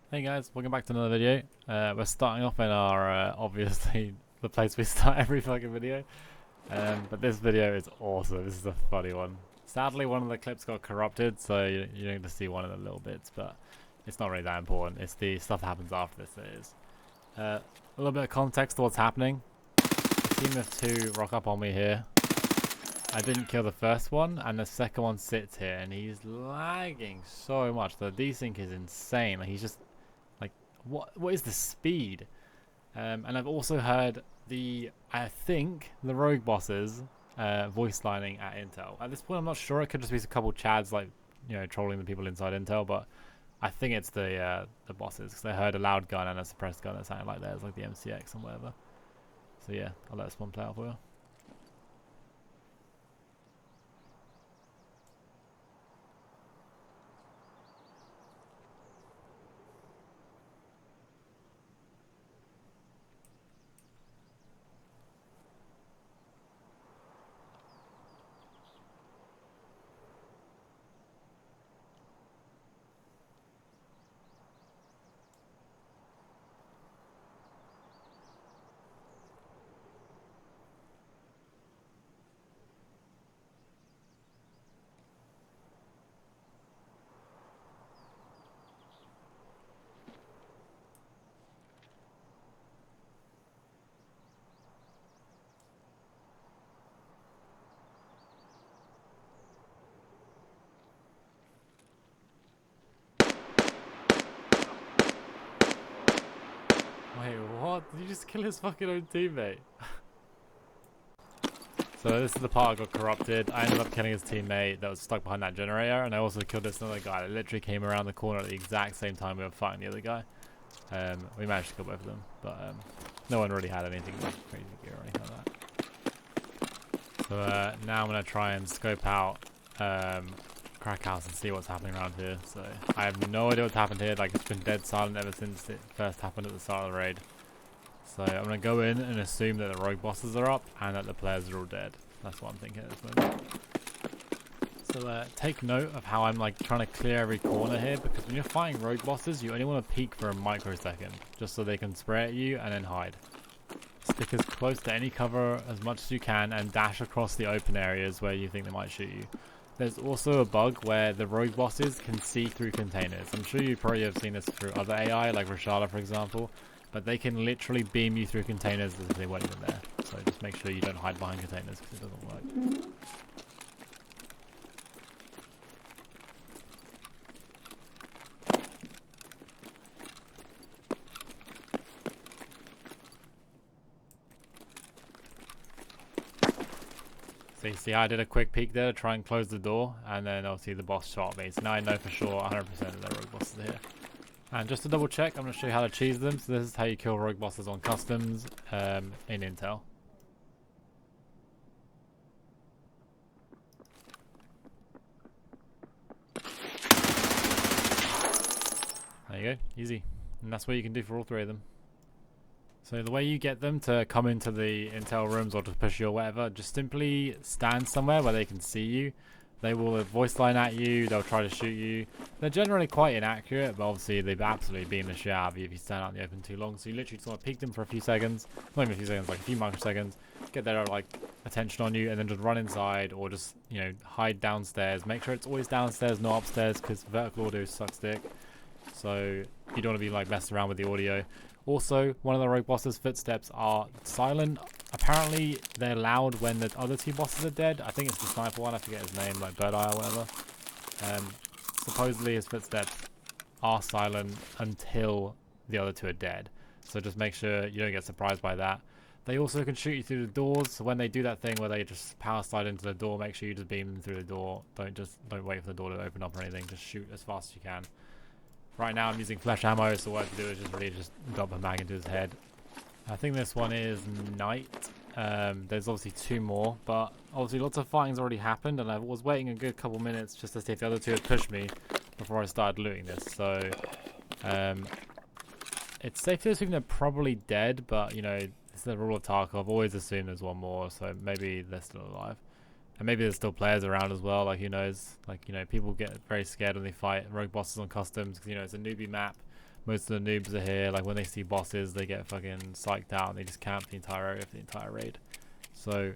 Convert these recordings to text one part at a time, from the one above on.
Hey guys, welcome back to another video. We're starting off in our, obviously, the place we start every fucking video. But this video is awesome. This is a funny one. Sadly, one of the clips got corrupted, so you don't get to see one of the little bits, but it's not really that important. It's the stuff that happens after this that is. A little bit of context to what's happening. A team of two rock up on me here. I didn't kill the first one, and the second one sits here, and he's lagging so much. The desync is insane. Like, he's just like, what is the speed? And I've also heard I think the rogue bosses voice lining at Intel. At this point, I'm not sure. It could just be a couple chads like trolling the people inside Intel, but I think it's the bosses because I heard a loud gun and a suppressed gun that sounded like theirs, like the MCX and whatever. So yeah, I'll let this one play out for you. Wait, what? Did you just kill his fucking own teammate? So this is the part I got corrupted. I ended up killing his teammate that was stuck behind that generator, and I also killed this other guy that literally came around the corner at the exact same time we were fighting the other guy. We managed to kill both of them, but no one really had anything like crazy gear or anything like that. So now I'm going to try and scope out Crack House and see what's happening around here. So I have no idea what's happened here. Like, it's been dead silent ever since it first happened at the start of the raid. So I'm going to go in and assume that the rogue bosses are up and that the players are all dead. That's what I'm thinking at this moment. So take note of how I'm like trying to clear every corner here, because when you're fighting rogue bosses, you only want to peek for a microsecond, just so they can spray at you and then hide. Stick as close to any cover as much as you can and dash across the open areas where you think they might shoot you. There's also a bug where the rogue bosses can see through containers. I'm sure you probably have seen this through other AI, like Rashada for example, but they can literally beam you through containers as if they weren't even there. So just make sure you don't hide behind containers because it doesn't work. So you see I did a quick peek there to try and close the door, and then obviously the boss shot me. So now I know for sure 100% that the rogue bosses are here. And just to double check, I'm going to show you how to cheese them. So this is how you kill rogue bosses on customs in Intel. There you go, easy. And that's what you can do for all three of them. So the way you get them to come into the Intel rooms or to push you or whatever, just simply stand somewhere where they can see you. They will voice line at you, they'll try to shoot you. They're generally quite inaccurate, but obviously they've absolutely beamed the shit out of you if you stand out in the open too long. So you literally just want to peek them for a few seconds, not even a few seconds, like a few microseconds, get their like attention on you, and then just run inside or just, hide downstairs. Make sure it's always downstairs, not upstairs, because vertical audio sucks dick. So you don't want to be like messing around with the audio. Also, one of the rogue bosses' footsteps are silent. Apparently, they're loud when the other two bosses are dead. I think it's the sniper one. I forget his name, like Bird Eye or whatever. Supposedly, his footsteps are silent until the other two are dead. So just make sure you don't get surprised by that. They also can shoot you through the doors. So when they do that thing where they just power slide into the door, make sure you just beam them through the door. Don't wait for the door to open up or anything. Just shoot as fast as you can. Right now I'm using flash ammo, so what I have to do is just drop a mag into his head. I think this one is night. There's obviously two more, but obviously lots of fighting's already happened, and I was waiting a good couple minutes just to see if the other two had pushed me before I started looting this. So it's safe to assume they're probably dead, but it's the rule of Tarkov. Always assume there's one more, so maybe they're still alive. And maybe there's still players around as well, like who knows. Like, people get very scared when they fight rogue bosses on customs because, it's a newbie map. most of the noobs are here. Like when they see bosses, they get fucking psyched out and they just camp the entire area for the entire raid. So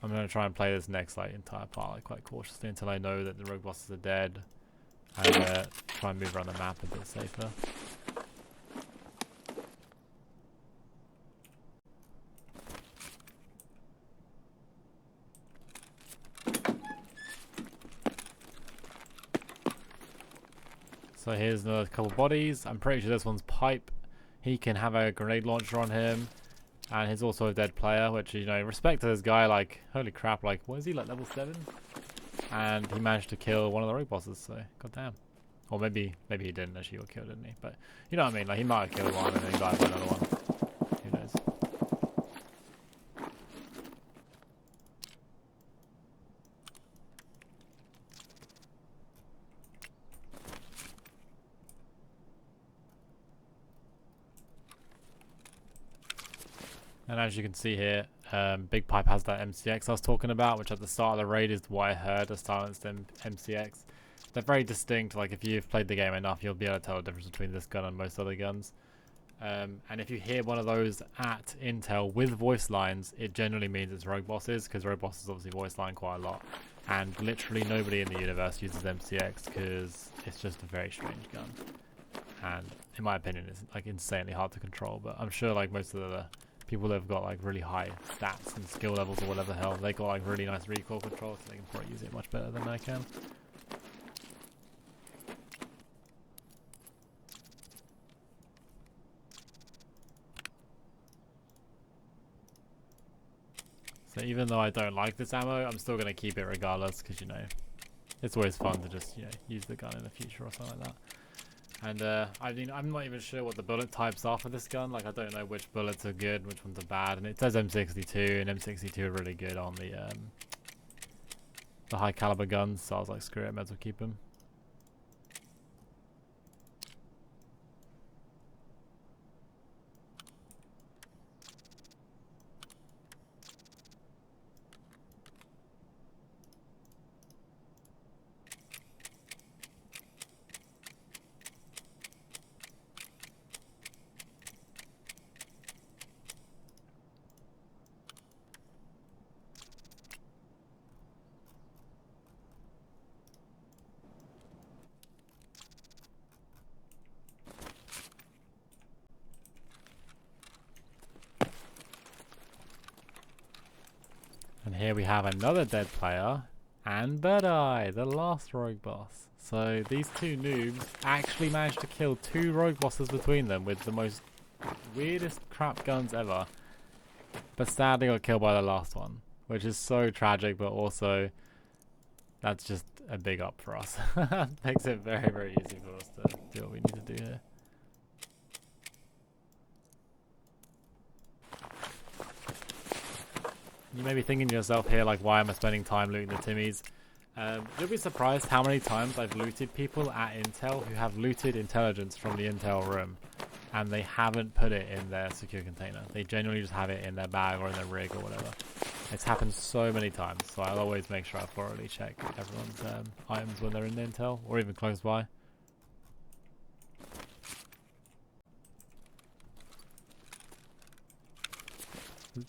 I'm gonna try and play this next like entire part like quite cautiously until I know that the rogue bosses are dead, and try and move around the map a bit safer. So here's another couple bodies. I'm pretty sure this one's Pipe. He can have a grenade launcher on him. And he's also a dead player, which, you know, respect to this guy, like, holy crap, like, what is he, like, level 7? And he managed to kill one of the rogue bosses, so, goddamn. Or maybe he didn't actually got killed, didn't he? But, you know what I mean, like, he might have killed one and then he died by another one. Who knows? And as you can see here, Big Pipe has that MCX I was talking about, which at the start of the raid is what I heard a silenced MCX. They're very distinct. Like if you've played the game enough, you'll be able to tell the difference between this gun and most other guns. And if you hear one of those at Intel with voice lines, it generally means it's rogue bosses, because rogue bosses obviously voice line quite a lot. And literally nobody in the universe uses MCX because it's just a very strange gun. And in my opinion, it's like insanely hard to control. But I'm sure like most of the people that have got like really high stats and skill levels or whatever the hell, they got like really nice recoil control, so they can probably use it much better than I can. So even though I don't like this ammo, I'm still going to keep it regardless, because, you know, it's always fun to just, you know, use the gun in the future or something like that. And I mean, I'm not even sure what the bullet types are for this gun. Like, I don't know which bullets are good, which ones are bad. And it says M62, and M62 are really good on the high caliber guns. So I was like, screw it, might as well keep them. And here we have another dead player, and Bird Eye, the last rogue boss. So these two noobs actually managed to kill 2 rogue bosses between them with the most weirdest crap guns ever. But sadly got killed by the last one, which is so tragic, but also that's just a big up for us. Makes it very, very easy for us to do what we need to do here. You may be thinking to yourself here, like, why am I spending time looting the Timmys? You'll be surprised how many times I've looted people at Intel who have looted intelligence from the Intel room, and they haven't put it in their secure container. They genuinely just have it in their bag or in their rig or whatever. It's happened so many times, so I'll always make sure I thoroughly check everyone's items when they're in the Intel, or even close by.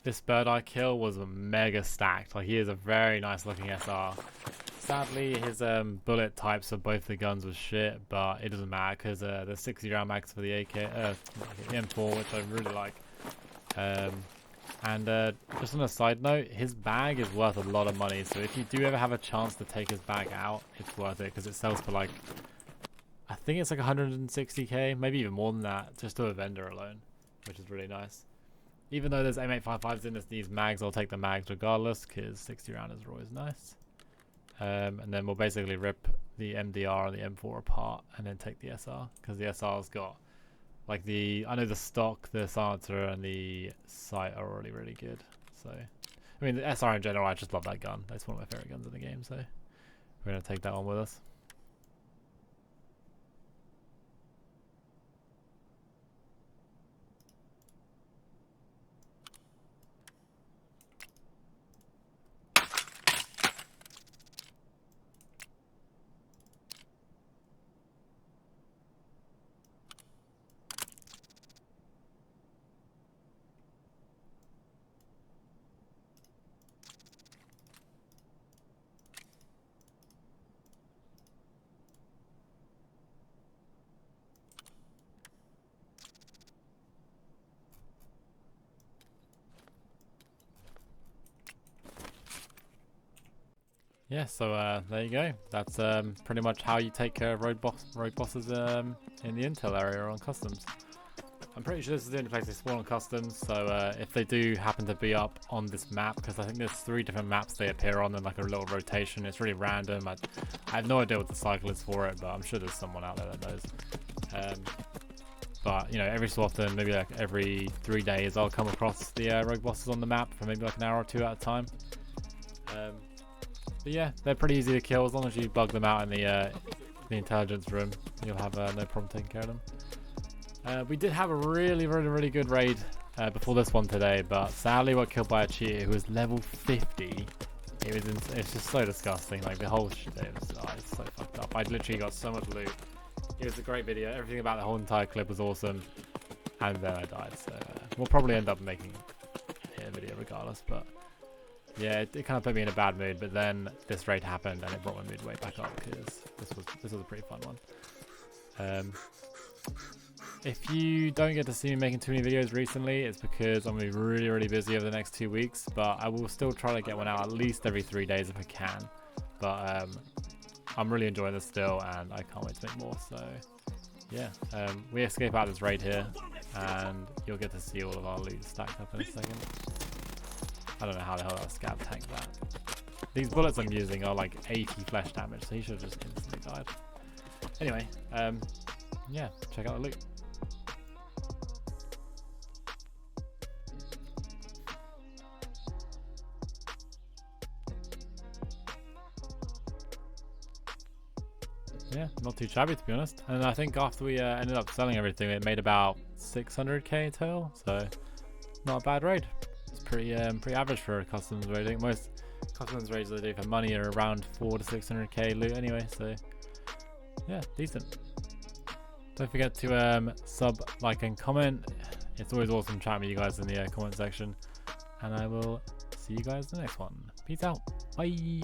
This Bird Eye kill was mega stacked. Like, he is a very nice looking SR. Sadly, his bullet types of both the guns was shit, but it doesn't matter because there's 60 round mags for the AK, the M4, which I really like. Just on a side note, his bag is worth a lot of money. So if you do ever have a chance to take his bag out, it's worth it because it sells for like, I think it's like 160k, maybe even more than that, just to a vendor alone, which is really nice. Even though there's M855s in these mags, I'll take the mags regardless, because 60 round is always nice. And then we'll basically rip the MDR and the M4 apart, and then take the SR, because the SR's got, like I know the stock, the silencer, and the sight are already really good. So, I mean, the SR in general, I just love that gun. That's one of my favorite guns in the game, so we're going to take that one with us. Yeah, so there you go. That's pretty much how you take care of road bosses in the intel area on customs. I'm pretty sure this is the only place they spawn on customs, so if they do happen to be up on this map, because I think there's 3 different maps they appear on in like a little rotation. It's really random. I have no idea what the cycle is for it, but I'm sure there's someone out there that knows. But you know, every so often, maybe like every 3 days, I'll come across the rogue bosses on the map for maybe like an hour or 2 at a time. But yeah, they're pretty easy to kill as long as you bug them out in the intelligence room. You'll have no problem taking care of them. We did have a really good raid before this one today, but sadly got killed by a cheater who was level 50. It's just so disgusting. Like the whole shit, it's so fucked up. I literally got so much loot. It was a great video. Everything about the whole entire clip was awesome, and then I died. So we'll probably end up making a video regardless. But yeah, it kind of put me in a bad mood. But then this raid happened, and it brought my mood way back up because this was a pretty fun one. If you don't get to see me making too many videos recently, it's because I'm going to be really busy over the next 2 weeks. But I will still try to get one out at least every 3 days if I can. But I'm really enjoying this still, and I can't wait to make more. So yeah, we escape out of this raid here, and you'll get to see all of our loot stacked up in a second. I don't know how the hell that scab tanked that. These bullets I'm using are like 80 flesh damage, so he should have just instantly died. Anyway, yeah, check out the loot. Yeah, not too shabby to be honest. And I think after we ended up selling everything, it made about 600k total. So not a bad raid. It's pretty average for a customs raid. I think most customs raids they do for money are around 400 to 600k loot anyway. So yeah, decent. Don't forget to sub, like, and comment. It's always awesome chatting with you guys in the comment section. And I will see you guys in the next one. Peace out. Bye.